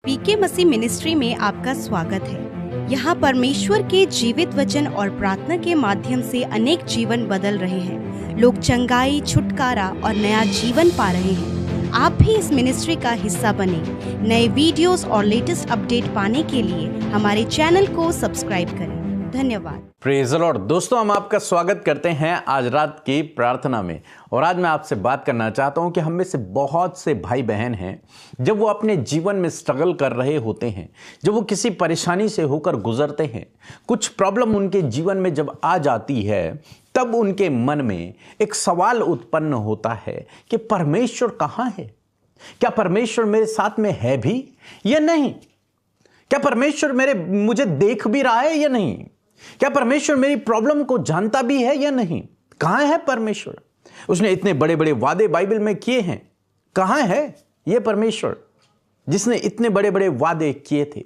पीके मसीह ministry में आपका स्वागत है। यहाँ परमेश्वर के जीवित वचन और प्रार्थना के माध्यम से अनेक जीवन बदल रहे हैं। लोग चंगाई, छुटकारा और नया जीवन पा रहे हैं। आप भी इस मिनिस्ट्री का हिस्सा बने। नए वीडियोस और लेटेस्ट अपडेट पाने के लिए हमारे चैनल को सब्सक्राइब करें। धन्यवाद। Praise the Lord. दोस्तों, हम आपका स्वागत करते हैं आज रात की प्रार्थना में। और आज मैं आपसे बात करना चाहता हूं कि हम में से बहुत से भाई बहन हैं, जब वो अपने जीवन में स्ट्रगल कर रहे होते हैं, जब वो किसी परेशानी से होकर गुजरते हैं, कुछ प्रॉब्लम उनके जीवन में जब आ जाती है, तब उनके मन में एक सवाल उत्पन्न होता है कि परमेश्वर कहाँ है? क्या परमेश्वर मेरे साथ में है भी या नहीं? क्या परमेश्वर मुझे देख भी रहा है या नहीं? क्या परमेश्वर मेरी प्रॉब्लम को जानता भी है या नहीं? कहां है परमेश्वर? उसने इतने बड़े बड़े वादे बाइबल में किए हैं। कहां है यह परमेश्वर जिसने इतने बड़े बड़े वादे किए थे?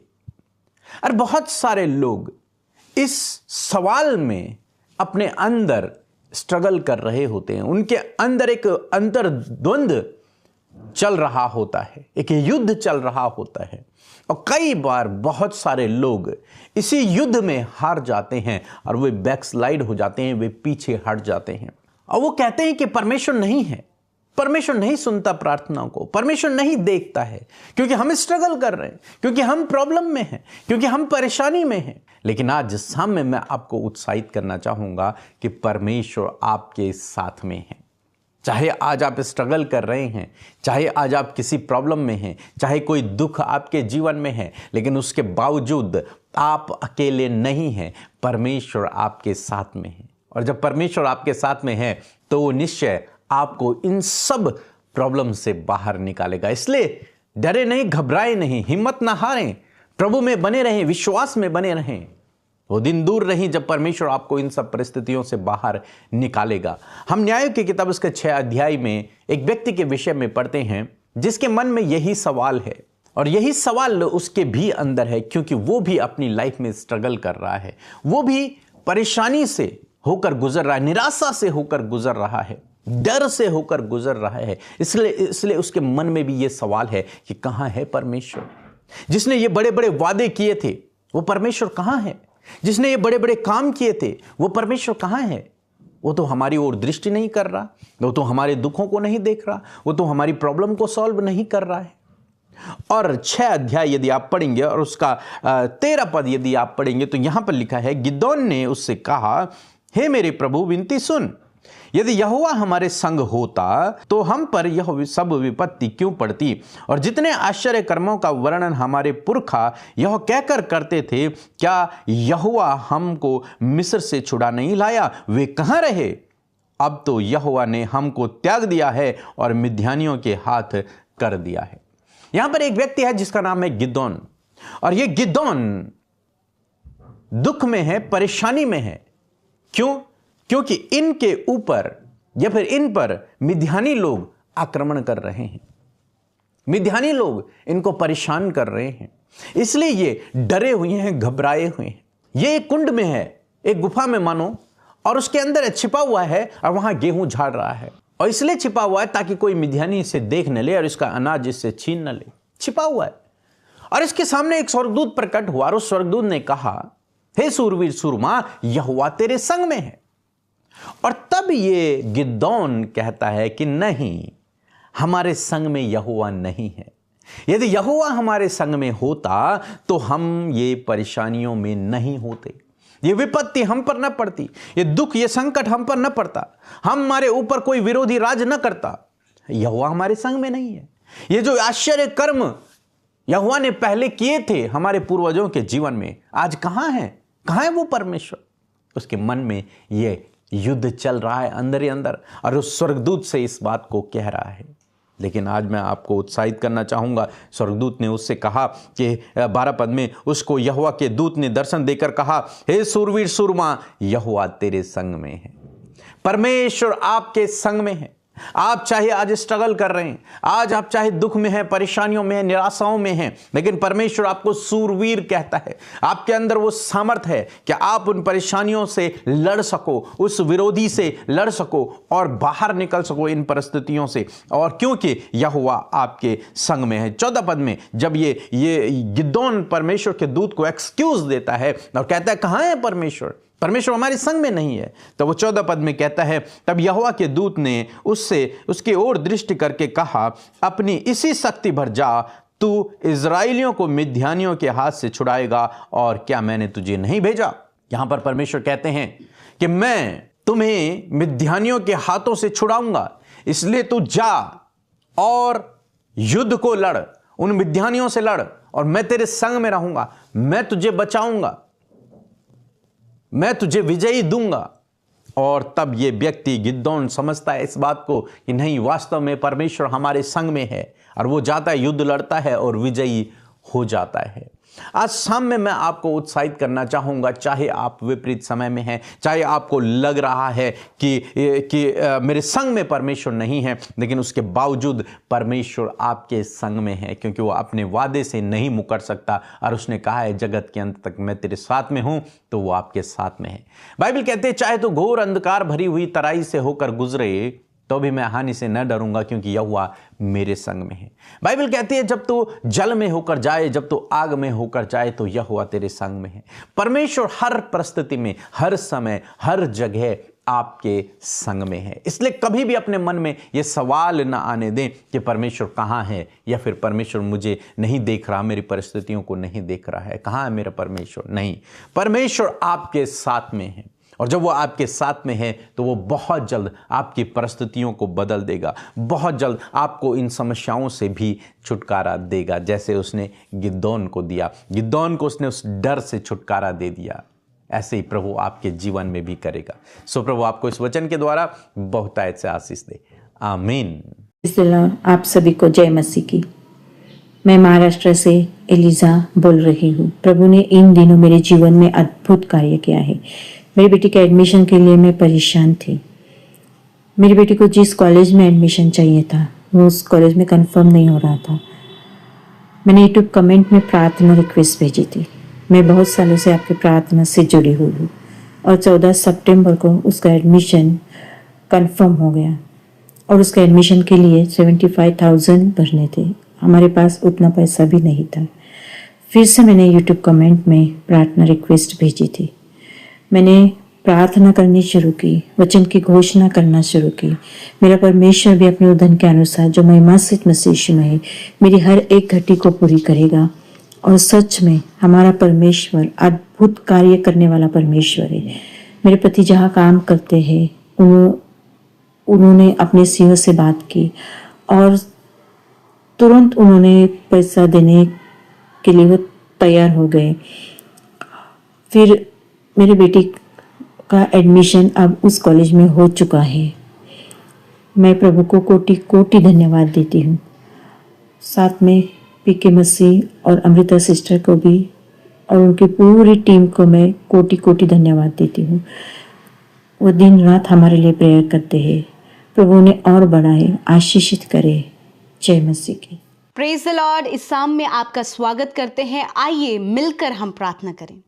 और बहुत सारे लोग इस सवाल में अपने अंदर स्ट्रगल कर रहे होते हैं। उनके अंदर एक अंतर्द्वंद चल रहा होता है, एक युद्ध चल रहा होता है। और कई बार बहुत सारे लोग इसी युद्ध में हार जाते हैं और वे बैकस्लाइड हो जाते हैं, वे पीछे हट जाते हैं। और वो कहते हैं कि परमेश्वर नहीं है, परमेश्वर नहीं सुनता प्रार्थनाओं को, परमेश्वर नहीं देखता है, क्योंकि हम स्ट्रगल कर रहे हैं, क्योंकि हम प्रॉब्लम में हैं, क्योंकि हम परेशानी में हैं। लेकिन आज शाम में मैं आपको उत्साहित करना चाहूंगा कि परमेश्वर आपके साथ में है। चाहे आज आप स्ट्रगल कर रहे हैं, चाहे आज आप किसी प्रॉब्लम में हैं, चाहे कोई दुख आपके जीवन में है, लेकिन उसके बावजूद आप अकेले नहीं हैं। परमेश्वर आपके साथ में है। और जब परमेश्वर आपके साथ में है तो वो निश्चय आपको इन सब प्रॉब्लम से बाहर निकालेगा। इसलिए डरे नहीं, घबराए नहीं, हिम्मत ना हारें, प्रभु में बने रहें, विश्वास में बने रहें। वो दिन दूर नहीं जब परमेश्वर आपको इन सब परिस्थितियों से बाहर निकालेगा। हम न्याय की किताब उसके 6 अध्याय में एक व्यक्ति के विषय में पढ़ते हैं जिसके मन में यही सवाल है, और यही सवाल उसके भी अंदर है, क्योंकि वो भी अपनी लाइफ में स्ट्रगल कर रहा है। वो भी परेशानी से होकर गुजर रहा है, निराशा से होकर गुजर रहा है, डर से होकर गुजर रहा है। इसलिए उसके मन में भी ये सवाल है कि कहां है परमेश्वर? जिसने ये बड़े बड़े वादे किए थे वो परमेश्वर कहां है? जिसने ये बड़े बड़े काम किए थे वो परमेश्वर कहां है? वो तो हमारी ओर दृष्टि नहीं कर रहा, वो तो हमारे दुखों को नहीं देख रहा, वो तो हमारी प्रॉब्लम को सॉल्व नहीं कर रहा है। और 6 अध्याय यदि आप पढ़ेंगे और उसका 13 पद यदि आप पढ़ेंगे तो यहां पर लिखा है, गिदोन ने उससे कहा, हे मेरे प्रभु, विनती सुन। यदि यहोवा हमारे संग होता तो हम पर यह सब विपत्ति क्यों पड़ती? और जितने आश्चर्य कर्मों का वर्णन हमारे पुरखा यह कहकर करते थे, क्या यहोवा हमको मिस्र से छुड़ा नहीं लाया? वे कहां रहे? अब तो यहोवा ने हमको त्याग दिया है और मिद्यानियों के हाथ कर दिया है। यहां पर एक व्यक्ति है जिसका नाम है गिदोन, और यह गिदोन दुख में है, परेशानी में है। क्यों? क्योंकि इनके ऊपर या फिर इन पर मिद्यानी लोग आक्रमण कर रहे हैं, मिद्यानी लोग इनको परेशान कर रहे हैं। इसलिए ये डरे हुए हैं, घबराए हुए हैं। ये एक कुंड में है, एक गुफा में मानो, और उसके अंदर छिपा हुआ है और वहां गेहूं झाड़ रहा है। और इसलिए छिपा हुआ है ताकि कोई मिद्यानी इसे देख न ले और इसका अनाज इससे छीन न ले। छिपा हुआ है। और इसके सामने एक स्वर्गदूत प्रकट हुआ और उस स्वर्गदूत ने कहा, हे सूरवीर सूरमा, यहोवा तेरे संग में है। और तब ये गिदोन कहता है कि नहीं, हमारे संग में यहोवा नहीं है। यदि यहोवा हमारे संग में होता तो हम ये परेशानियों में नहीं होते, ये विपत्ति हम पर न पड़ती, ये दुख, ये संकट हम पर न पड़ता, हमारे ऊपर कोई विरोधी राज न करता। यहोवा हमारे संग में नहीं है। ये जो आश्चर्य कर्म यहोवा ने पहले किए थे हमारे पूर्वजों के जीवन में, आज कहां है? कहां है वो परमेश्वर? उसके मन में ये युद्ध चल रहा है अंदर ही अंदर, और उस स्वर्गदूत से इस बात को कह रहा है। लेकिन आज मैं आपको उत्साहित करना चाहूंगा। स्वर्गदूत ने उससे कहा कि 12 पद में, उसको यहोवा के दूत ने दर्शन देकर कहा, हे सूरवीर सूरमा, यहोवा तेरे संग में है। परमेश्वर आपके संग में है। आप चाहे आज स्ट्रगल कर रहे हैं, आज आप चाहे दुख में हैं, परेशानियों में हैं, निराशाओं में हैं, लेकिन परमेश्वर आपको सूरवीर कहता है। आपके अंदर वो सामर्थ है कि आप उन परेशानियों से लड़ सको, उस विरोधी से लड़ सको और बाहर निकल सको इन परिस्थितियों से, और क्योंकि यहोवा आपके संग में है। 14 पद में जब ये गिदोन परमेश्वर के दूत को एक्सक्यूज देता है और कहता है कहां है परमेश्वर, परमेश्वर हमारे संग में नहीं है, तो वो 14 पद में कहता है, तब यहोवा के दूत ने उसके ओर दृष्टि करके कहा, अपनी इसी शक्ति भर जा, तू इजराइलियों को मिद्यानियों के हाथ से छुड़ाएगा, और क्या मैंने तुझे नहीं भेजा। यहां पर परमेश्वर कहते हैं कि मैं तुम्हें मिद्यानियों के हाथों से छुड़ाऊंगा, इसलिए तू जा और युद्ध को लड़, उन मिद्यानियों से लड़, और मैं तेरे संग में रहूंगा, मैं तुझे बचाऊंगा, मैं तुझे विजयी दूंगा। और तब ये व्यक्ति गिदोन समझता है इस बात को कि नहीं, वास्तव में परमेश्वर हमारे संग में है, और वो जाता है, युद्ध लड़ता है और विजयी हो जाता है। आज शाम में मैं आपको उत्साहित करना चाहूंगा, चाहे आप विपरीत समय में हैं, चाहे आपको लग रहा है कि मेरे संग में परमेश्वर नहीं है, लेकिन उसके बावजूद परमेश्वर आपके संग में है, क्योंकि वो अपने वादे से नहीं मुकर सकता, और उसने कहा है जगत के अंत तक मैं तेरे साथ में हूं, तो वो आपके साथ में है। बाइबल कहते हैं चाहे तो घोर अंधकार भरी हुई तराई से होकर गुजरे, तो भी मैं हानि से न डरूंगा, क्योंकि यहोवा मेरे संग में है। बाइबल कहती है जब तू जल में होकर जाए, जब तू आग में होकर जाए, तो यहोवा तेरे संग में है। परमेश्वर हर परिस्थिति में, हर समय, हर जगह आपके संग में है। इसलिए कभी भी अपने मन में यह सवाल न आने दें कि परमेश्वर कहाँ है, या फिर परमेश्वर मुझे नहीं देख रहा, मेरी परिस्थितियों को नहीं देख रहा है, कहाँ है मेरा परमेश्वर। नहीं, परमेश्वर आपके साथ में है, और जब वो आपके साथ में है तो वो बहुत जल्द आपकी परिस्थितियों को बदल देगा, बहुत जल्द आपको इन समस्याओं से भी छुटकारा देगा, जैसे उसने गिदोन को दिया। गिदोन को उसने उस डर से छुटकारा दे दिया, ऐसे ही प्रभु आपके जीवन में भी करेगा। सो प्रभु आपको इस वचन के द्वारा बहुतायत से आशीष दे। आमीन। आप सभी को जय मसीह की। मैं महाराष्ट्र से एलिजा बोल रही हूँ। प्रभु ने इन दिनों मेरे जीवन में अद्भुत कार्य किया है। मेरी बेटी के एडमिशन के लिए मैं परेशान थी। मेरी बेटी को जिस कॉलेज में एडमिशन चाहिए था वो उस कॉलेज में कंफर्म नहीं हो रहा था। मैंने यूट्यूब कमेंट में प्रार्थना रिक्वेस्ट भेजी थी। मैं बहुत सालों से आपकी प्रार्थना से जुड़ी हुई हूँ, और 14 सितंबर को उसका एडमिशन कंफर्म हो गया, और उसका एडमिशन के लिए 75,000 भरने थे। हमारे पास उतना पैसा भी नहीं था। फिर से मैंने यूट्यूब कमेंट में प्रार्थना रिक्वेस्ट भेजी थी। मैंने प्रार्थना करनी शुरू की, वचन की घोषणा करना शुरू की। मेरा परमेश्वर भी अपने उद्धार के अनुसार जो महिमान्वित मसीह में है, मेरी हर एक घटी को पूरी करेगा। और सच में हमारा परमेश्वर अद्भुत कार्य करने वाला परमेश्वर है। मेरे पति जहाँ काम करते हैं उन्होंने अपने सीईओ से बात की, और तुरंत उन्होंने पैसा देने के लिए वो तैयार हो गए। फिर मेरी बेटी का एडमिशन अब उस कॉलेज में हो चुका है। मैं प्रभु को कोटि कोटि धन्यवाद देती हूँ। साथ में पीके मसीह और अमृता सिस्टर को भी और उनकी पूरी टीम को मैं कोटि कोटि धन्यवाद देती हूँ। वो दिन रात हमारे लिए प्रेयर करते हैं। प्रभु ने और बढ़ाए, आशीषित करे। जय मसीह की। Praise the Lord. इस शाम में आपका स्वागत करते हैं। आइए मिलकर हम प्रार्थना करें।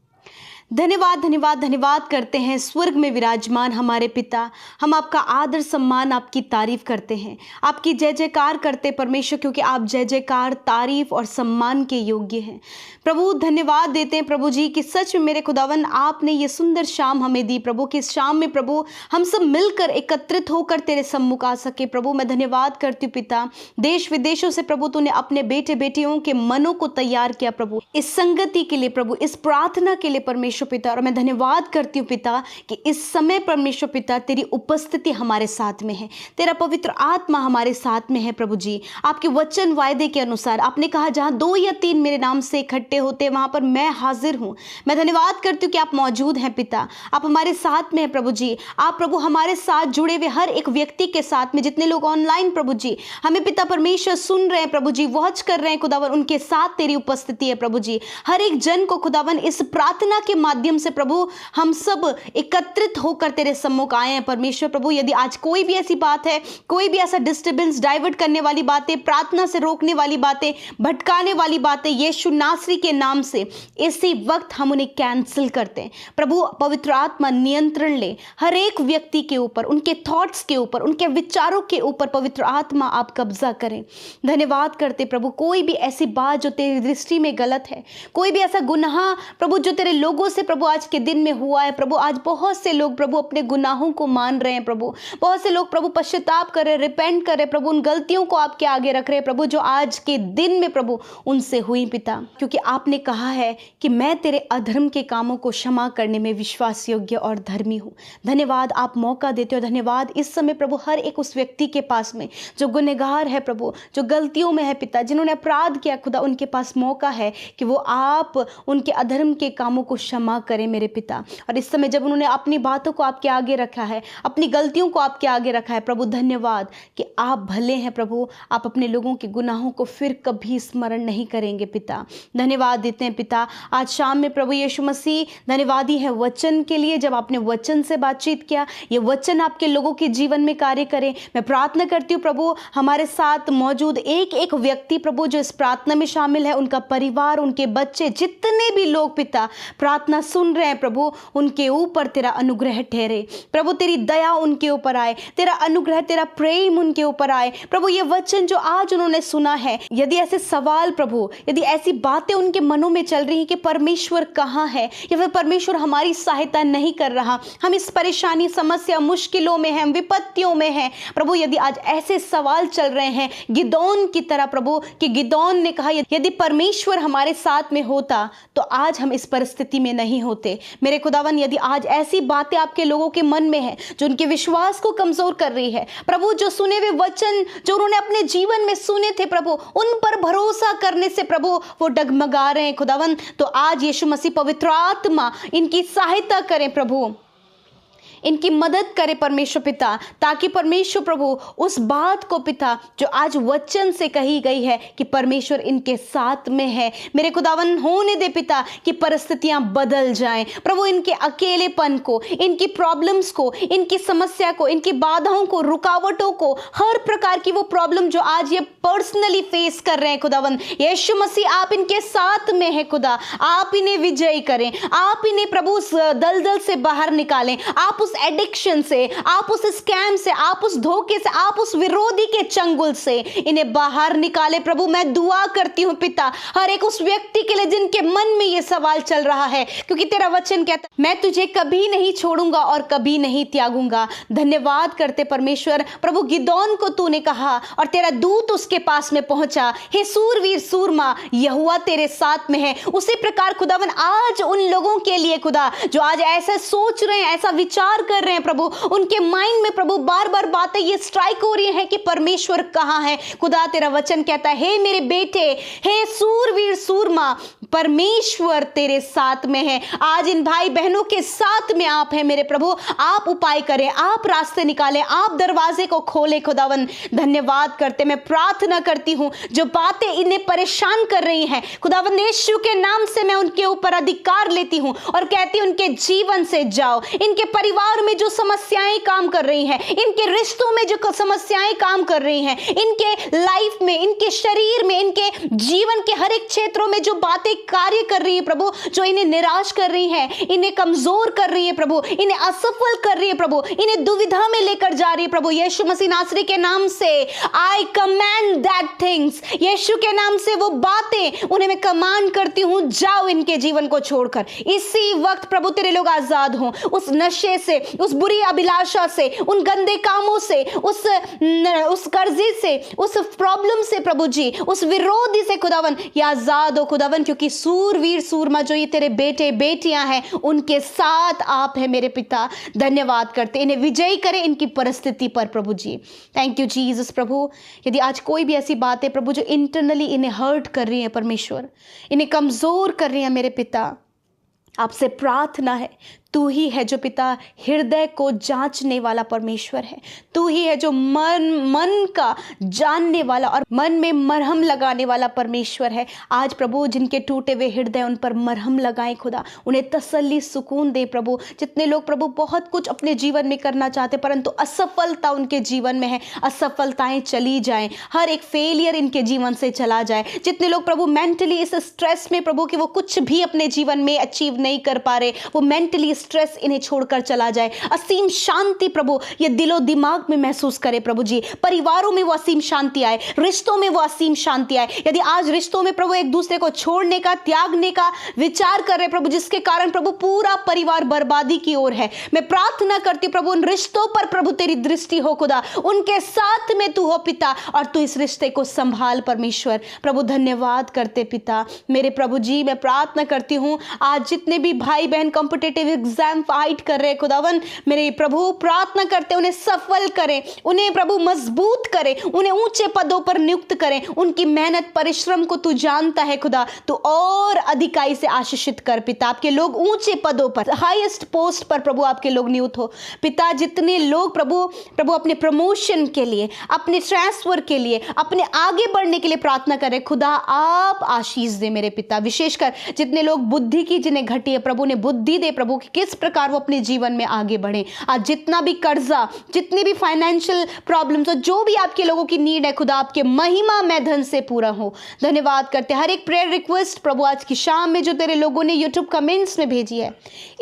धन्यवाद धन्यवाद धन्यवाद करते हैं स्वर्ग में विराजमान हमारे पिता। हम आपका आदर सम्मान, आपकी तारीफ करते हैं, आपकी जय जयकार करते परमेश्वर, क्योंकि आप जय जयकार, तारीफ और सम्मान के योग्य हैं। प्रभु धन्यवाद देते हैं प्रभु जी कि सच में मेरे खुदावन आपने ये सुंदर शाम हमें दी प्रभु, कि इस शाम में प्रभु हम सब मिलकर एकत्रित होकर तेरे सम्मुख आ सके। प्रभु मैं धन्यवाद करती हूँ पिता, देश विदेशों से प्रभु तूने अपने बेटे बेटियों के मनों को तैयार किया प्रभु, इस संगति के लिए प्रभु, इस प्रार्थना के लिए परमेश्वर पिता। और मैं धन्यवाद करती हूँ पिता कि इस समय परमेश्वर पिता तेरी उपस्थिति हमारे साथ में है, तेरा पवित्र आत्मा हमारे साथ में है प्रभु जी। आपके वचन वायदे के अनुसार आपने कहा जहाँ 2 या 3 मेरे नाम से इकट्ठे होते वहां पर मैं हाजिर हूँ। मैं धन्यवाद करती हूँ कि आप मौजूद हैं पिता, आप हमारे साथ में हैं प्रभु जी। आप प्रभु हमारे साथ जुड़े हुए हर एक व्यक्ति के साथ में, जितने लोग ऑनलाइन प्रभु जी हमें पिता परमेश्वर सुन रहे हैं प्रभु जी, वॉच कर रहे हैं खुदावन, उनके साथ तेरी उपस्थिति है प्रभु जी। हर एक जन को खुदावन इस प्रार्थना के माध्यम से प्रभु हम सब एकत्रित होकर तेरे सम्मुख आए हैं परमेश्वर प्रभु। यदि आज कोई भी ऐसी बात है, कोई भी ऐसा डिस्टर्बेंस, डाइवर्ट करने वाली बातें, प्रार्थना से रोकने वाली बातें, भटकाने वाली बातें, यीशु नासरी के नाम से इसी वक्त हम उन्हें कैंसिल करते हैं प्रभु। पवित्र आत्मा नियंत्रण ले हर एक व्यक्ति के ऊपर, उनके थॉट्स के ऊपर, उनके विचारों के ऊपर पवित्र आत्मा आप कब्जा करें। धन्यवाद करते प्रभु, कोई भी ऐसी बात जो तेरी दृष्टि में गलत है, कोई भी ऐसा गुनाह प्रभु जो तेरे लोगों से प्रभु आज के दिन में हुआ है प्रभु। आज बहुत से लोग प्रभु अपने गुनाहों को मान रहे हैं प्रभु, बहुत से लोग प्रभु पश्चाताप कर रहे, रिपेंट कर रहे प्रभु, उन गलतियों को आपके आगे रख रहे प्रभु जो आज के दिन में प्रभु उनसे हुई पिता। क्योंकि आपने कहा है कि मैं तेरे अधर्म के कामों को क्षमा करने में विश्वास योग्य और धर्मी हूँ। धन्यवाद, आप मौका देते हो। धन्यवाद इस समय प्रभु हर एक उस व्यक्ति के पास में जो गुनहगार है प्रभु, जो गलतियों में है पिता, जिन्होंने अपराध किया खुदा, उनके पास मौका है कि वो आप उनके अधर्म के कामों को क्षमा करें मेरे पिता। और इस समय जब उन्होंने अपनी बातों को आपके आगे रखा है, अपनी गलतियों को आपके आगे रखा है प्रभु, धन्यवाद कि आप भले हैं प्रभु, आप अपने लोगों के गुनाहों को फिर कभी स्मरण नहीं करेंगे पिता। धन्यवाद देते हैं पिता। आज शाम में प्रभु यीशु मसीह धन्यवादी है वचन के लिए, जब आपने वचन से बातचीत किया, ये वचन आपके लोगों के जीवन में कार्य करें। मैं प्रार्थना करती हूँ प्रभु हमारे साथ मौजूद एक एक व्यक्ति प्रभु जो इस प्रार्थना में शामिल है, उनका परिवार, उनके बच्चे, जितने भी लोग पिता प्रार्थना सुन रहे हैं प्रभु, उनके ऊपर तेरा अनुग्रह ठहरे प्रभु, तेरी दया उनके ऊपर आए, तेरा अनुग्रह, तेरा प्रेम उनके ऊपर आए प्रभु। ये वचन जो आज उन्होंने सुना है, यदि ऐसे सवाल प्रभु, यदि ऐसी बातें उनके मनों में चल रही हैं कि परमेश्वर कहाँ है, या फिर परमेश्वर हमारी सहायता नहीं कर रहा, हम इस परेशानी, समस्या, मुश्किलों में हैं, विपत्तियों में हैं प्रभु, यदि आज ऐसे सवाल चल रहे हैं गिदोन की तरह प्रभु, कि गिदोन ने कहा यदि परमेश्वर हमारे साथ में होता तो आज हम इस परिस्थिति में नहीं होते। मेरे खुदावन, यदि आज ऐसी बातें आपके लोगों के मन में है जो उनके विश्वास को कमजोर कर रही है प्रभु, जो सुने हुए वचन जो उन्होंने अपने जीवन में सुने थे प्रभु, उन पर भरोसा करने से प्रभु वो डगमगा रहे हैं खुदावन, तो आज यीशु मसीह पवित्र आत्मा इनकी सहायता करें प्रभु, इनकी मदद करे परमेश्वर पिता, ताकि परमेश्वर प्रभु उस बात को पिता जो आज वचन से कही गई है कि परमेश्वर इनके साथ में है, मेरे खुदावन होने दे पिता कि परिस्थितियां बदल जाएं प्रभु, इनके अकेलेपन को, इनकी प्रॉब्लम्स को, इनकी समस्या को, इनकी बाधाओं को, रुकावटों को, हर प्रकार की वो प्रॉब्लम जो आज ये पर्सनली फेस कर रहे हैं खुदावन, यीशु मसीह आप इनके साथ में है खुदा, आप इन्हें विजयी करें, आप इन्हें प्रभु उस दलदल से बाहर निकालें, आप उस एडिक्शन से, आप उस स्कैम से, आप उस धोखे से, आप उस विरोधी के चंगुल से इन्हें बाहर निकाले प्रभु। मैं दुआ करती हूं पिता हर एक उस व्यक्ति के लिए जिनके मन में यह सवाल चल रहा है, क्योंकि तेरा वचन कहता है मैं तुझे कभी नहीं छोड़ूंगा और कभी नहीं त्यागूंगा। धन्यवाद करते परमेश्वर प्रभु, गिदोन को तूने कहा और तेरा दूत उसके पास में पहुंचा, हे सूरवीर सूरमा, यहोवा तेरे साथ में है। उसी प्रकार खुदावन आज उन लोगों के लिए खुदा जो आज ऐसा सोच रहे हैं, ऐसा विचार कर रहे हैं प्रभु, उनके माइंड में प्रभु बार बार बातें ये स्ट्राइक हो रही हैं कि परमेश्वर कहां है खुदा, तेरा वचन कहता है हे मेरे बेटे, हे सूरवीर सूरमा, परमेश्वर तेरे साथ में है। आज इन भाई बहनों के साथ में आप हैं मेरे प्रभु, आप उपाय करें, आप रास्ते निकालें, आप दरवाजे को खोलें खुदावन। धन्यवाद करते मैं प्रार्थना करती हूं जो बातें इन्हें परेशान कर रही हैं खुदावन, यीशु के नाम से मैं उनके ऊपर अधिकार लेती हूं और कहती हूं उनके जीवन से जाओ, इनके परिवार में जो समस्याएं काम कर रही हैं, इनके रिश्तों में जो समस्याएं काम कर रही हैं, इनके लाइफ में, इनके शरीर में, इनके जीवन के हर एक क्षेत्रों में जो बातें कार्य कर रही है प्रभु, जो इन्हें निराश कर रही है, इन्हें कमजोर कर रही है प्रभु, इन्हें असफल कर रही है प्रभु, इन्हें दुविधा में लेकर जा रही है प्रभु, यीशु मसीह नासरी के नाम से आई कमांड दैट थिंग्स, यीशु के नाम से वो बातें उन्हें मैं कमांड करती हूं, जाओ इनके जीवन को छोड़कर। इसी वक्त प्रभु तेरे लोग आजाद हों उस नशे से, उस बुरी अभिलाषा से, उन गंदे कामों से, उस कर्जे से, उस प्रॉब्लम से प्रभु जी, उस विरोधी से खुदावन ये आजाद हो खुदावन, क्योंकि सूरवीर सूरमा जो ये तेरे बेटे बेटियां हैं उनके साथ आप हैं मेरे पिता। धन्यवाद करते, इन्हें विजयी करें इनकी परिस्थिति पर प्रभु जी। थैंक यू जीसस प्रभु। यदि आज कोई भी ऐसी बात है प्रभु जो इंटरनली इन्हें हर्ट कर रही है परमेश्वर, इन्हें कमजोर कर रही है मेरे पिता, आपसे प्रार्थना है तू ही है जो पिता हृदय को जांचने वाला परमेश्वर है। तू ही है जो मन का जानने वाला और मन में मरहम लगाने वाला परमेश्वर है। आज प्रभु जिनके टूटे हुए हृदय, उन पर मरहम लगाएं खुदा, उन्हें तसल्ली सुकून दे प्रभु। जितने लोग प्रभु बहुत कुछ अपने जीवन में करना चाहते परंतु असफलता उनके जीवन में है, असफलताएं चली जाएं, हर एक फेलियर इनके जीवन से चला जाए। जितने लोग प्रभु मेंटली इस स्ट्रेस में प्रभु कि वो कुछ भी अपने जीवन में अचीव नहीं कर पा रहे, वो मेंटली स्ट्रेस इन्हें छोड़कर चला जाए। असीम शांति प्रभु ये दिलो दिमाग में महसूस करे प्रभु जी। परिवारों में वो असीम शांति आए, रिश्तों में वो असीम शांति आए। यदि आज रिश्तों में प्रभु एक दूसरे को छोड़ने का, त्यागने का विचार कर रहे प्रभु, जिसके कारण प्रभु पूरा परिवार बर्बादी की ओर है, मैं प्रार्थना करती प्रभु उन रिश्तों पर प्रभु तेरी दृष्टि हो खुदा, उनके साथ में तू हो पिता और तू इस रिश्ते को संभाल परमेश्वर। प्रभु धन्यवाद करते पिता मेरे प्रभु जी। मैं प्रार्थना करती हूँ आज जितने भी भाई बहन कॉम्पिटिटिव एग्जाम फाइट कर रहे खुदावन मेरे प्रभु, प्रार्थना करते उन्हें सफल करें, उन्हें प्रभु मजबूत करें, उन्हें ऊंचे पदों पर नियुक्त करें। उनकी मेहनत परिश्रम को तू जानता है खुदा, तू और अधिकाई से आशीषित कर पिता। आपके लोग ऊंचे पदों पर, हाईएस्ट पोस्ट पर प्रभु आपके लोग नियुक्त हो पिता। जितने लोग प्रभु अपने प्रमोशन के लिए, अपने ट्रांसफर के लिए, अपने आगे बढ़ने के लिए प्रार्थना करें खुदा, आप आशीष दे मेरे पिता। विशेषकर जितने लोग बुद्धि की जिन्हें घटी है प्रभु ने बुद्धि दे प्रभु कि किस प्रकार वो अपने जीवन में आगे बढ़े। आज जितना भी कर्जा, जितनी भी फाइनेंशियल प्रॉब्लम्स, जो भी आपके लोगों की नीड है खुदा, आपके महिमा में धन से पूरा हो। धन्यवाद करते हर एक प्रेयर रिक्वेस्ट प्रभु आज की शाम में जो तेरे लोगों ने यूट्यूब कमेंट्स में भेजी है,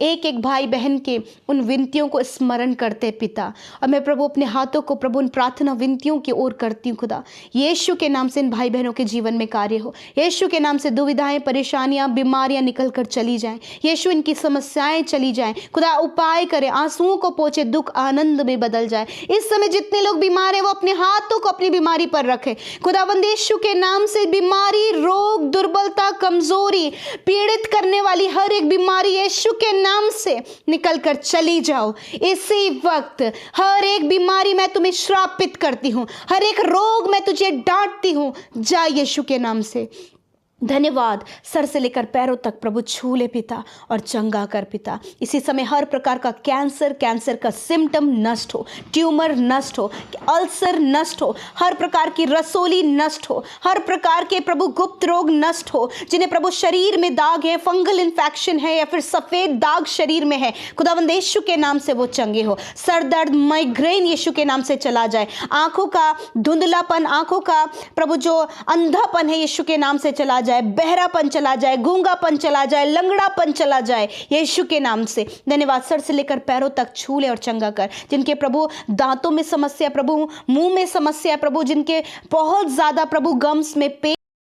एक एक भाई बहन के उन विनतियों को स्मरण करते पिता। और मैं प्रभु अपने हाथों को प्रभु उन प्रार्थना विनतियों की ओर करती हूँ खुदा। यीशु के नाम से इन भाई बहनों के जीवन में कार्य हो। यीशु के नाम से दुविधाएं, परेशानियां, बीमारियां निकल कर चली जाएं। यीशु इनकी समस्याएं चली जाएं खुदा। उपाय करे, आंसुओं को पोंछे, दुख आनंद में बदल जाए। इस समय जितने लोग बीमार हैं वो अपने हाथों को अपनी बीमारी पर रखे खुदावंद यीशु के नाम से। बीमारी, रोग, दुर्बलता, कमजोरी, पीड़ित करने वाली हर एक बीमारी यीशु के नाम से निकल कर चली जाओ इसी वक्त। हर एक बीमारी मैं तुम्हें श्रापित करती हूँ, हर एक रोग मैं तुझे डांटती हूँ, जा यीशु के नाम से। धन्यवाद। सर से लेकर पैरों तक प्रभु छू ले पिता और चंगा कर पिता। इसी समय हर प्रकार का कैंसर का सिम्टम नष्ट हो, ट्यूमर नष्ट हो, अल्सर नष्ट हो, हर प्रकार की रसोली नष्ट हो, हर प्रकार के प्रभु गुप्त रोग नष्ट हो। जिन्हें प्रभु शरीर में दाग है, फंगल इन्फेक्शन है या फिर सफेद दाग शरीर में है, खुदावंद यीशु के नाम से वो चंगे हो। सर दर्द, माइग्रेन यीशु के नाम से चला जाए। आंखों का धुंधलापन, आंखों का प्रभु जो अंधापन है यीशु के नाम से चला जाए। बहरापन चला जाए, गूंगापन चला जाए, लंगड़ापन चला जाए यीशु के नाम से। धन्यवाद। सर से लेकर पैरों तक छू ले और चंगा कर। जिनके प्रभु दांतों में समस्या, प्रभु मुंह में समस्या, प्रभु जिनके बहुत ज्यादा प्रभु गम्स में